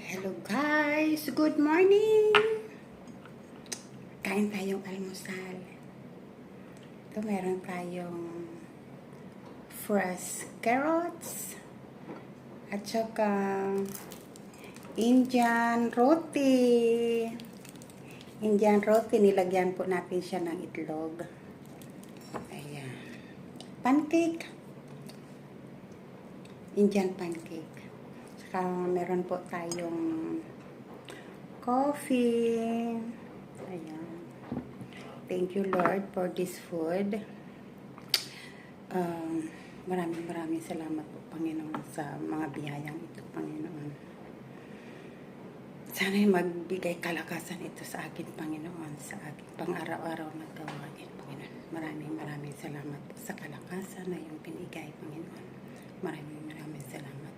Hello guys! Good morning! Kain tayong almusal. Ito meron tayong fresh carrots at saka Indian roti. Indian roti, nilagyan po natin siya ng itlog. Ayan. Pancake. Indian pancake. Saka meron po tayong coffee. Ayan. Thank you Lord for this food. Maraming salamat po Panginoon sa mga biyayang ito, Panginoon. Sana'y magbigay kalakasan ito sa akin, Panginoon, sa aking pang-araw-araw na gawain, Panginoon. Maraming salamat po sa kalakasan na iyong binigay, Panginoon. Maraming salamat.